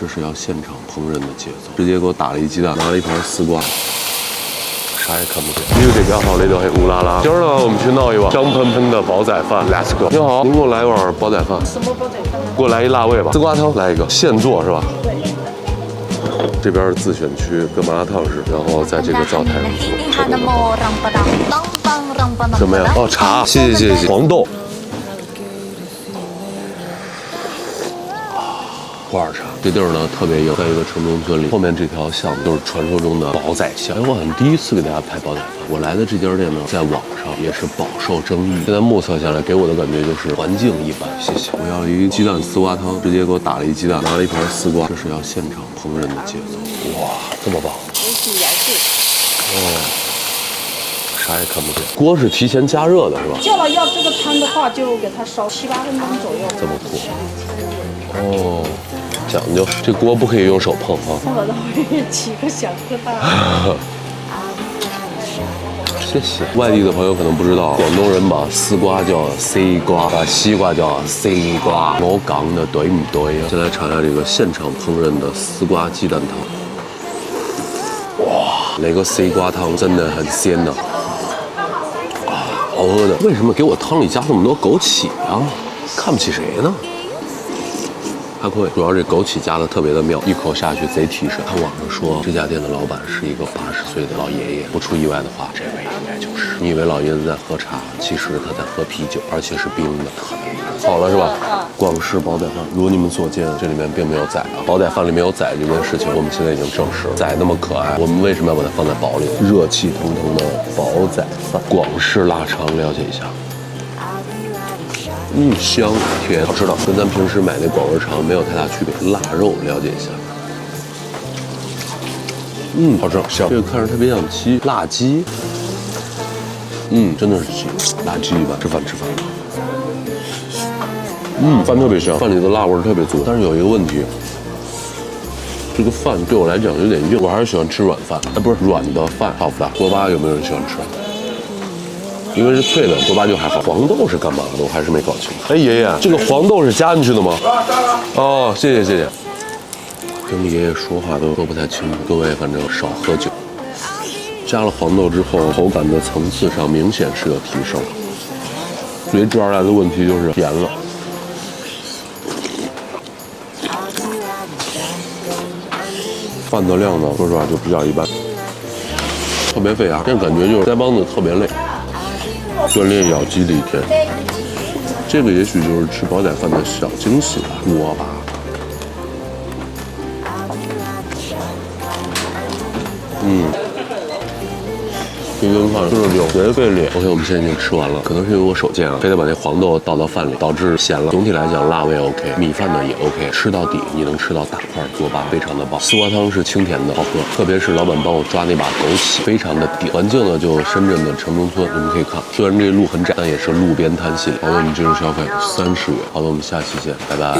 这是要现场烹饪的节奏，直接给我打了一鸡蛋，拿了一盘丝瓜，啥也看不见。你有这家好那都很乌拉拉。今儿呢，我们去闹一碗香喷喷的煲仔饭 ，Let's go。你好，您给我来一碗煲仔饭。什么煲仔饭？给我来一辣味吧，丝瓜汤来一个，现做是吧？对。这边是自选区跟麻辣烫似的，然后在这个灶台上做。什么呀？哦，茶，谢谢。黄豆。普洱茶，这地儿呢特别硬，在一个城中村里，后面这条巷子就是传说中的煲仔巷。哎，我好像第一次给大家拍煲仔饭。我来的这家店呢，在网上也是饱受争议。现在目测下来，给我的感觉就是环境一般。谢谢。我要一鸡蛋丝瓜汤，直接给我打了一鸡蛋，拿了一盘丝瓜，这是要现场烹饪的节奏。哇，这么棒！哦，啥也看不见。锅是提前加热的是吧？叫了要这个汤的话，就给它烧7、8分钟左右。这么酷。哦。讲究，这锅不可以用手碰啊！碰了都会起个小疙瘩。谢谢。外地的朋友可能不知道，广东人把丝瓜叫西瓜，把西瓜叫西瓜。我讲的对唔对啊？先来尝一下这个现场烹饪的丝瓜鸡蛋汤。哇，那个西瓜汤真的很鲜呐！好喝的。为什么给我汤里加这么多枸杞啊？看不起谁呢？还可以，主要这枸杞加的特别的妙，一口下去贼提神。看网上说这家店的老板是一个80岁的老爷爷，不出意外的话，这位应该就是。你以为老爷子在喝茶，其实他在喝啤酒，而且是冰的，特别厉害。好了是吧？广式煲仔饭，如你们所见，这里面并没有仔啊。煲仔饭里面有仔这件事情，我们现在已经证实了。仔那么可爱，我们为什么要把它放在煲里？热气腾腾的煲仔饭，广式腊肠，了解一下。香甜，好吃的，跟咱平时买那广味肠没有太大区别。腊肉了解一下，好吃，香。这个看着特别像鸡，辣鸡，真的是鸡，辣鸡吧？吃饭。饭特别香，饭里的辣味特别足。但是有一个问题，这个饭对我来讲有点硬，我还是喜欢吃软饭。哎，不是软的饭，好不大。锅巴有没有人喜欢吃？因为是脆的，锅巴就还好。黄豆是干嘛的？我还是没搞清楚。哎，爷爷，这个黄豆是加进去的吗？哦，谢谢。跟爷爷说话都说不太清楚，各位反正少喝酒。加了黄豆之后，口感的层次上明显是有提升。随之而来的问题就是甜了。饭的量呢，说实话就比较一般，特别费牙，这感觉就是腮帮子特别累。锻炼咬肌的一天，这个也许就是吃煲仔饭的小惊喜吧。锅巴，一顿饭吃了就贼费脸。OK， 我们现在已经吃完了，可能是因为我手贱啊，非得把那黄豆倒到饭里，导致咸了。总体来讲，辣味 OK， 米饭呢也 OK， 吃到底你能吃到大块锅巴，非常的棒。丝瓜汤是清甜的，好喝，特别是老板帮我抓那把枸杞，非常的顶。环境呢就深圳的城中村，你们可以看，虽然这路很窄，但也是路边摊系列。好的，我们进入消费30元。好的，我们下期见，拜拜。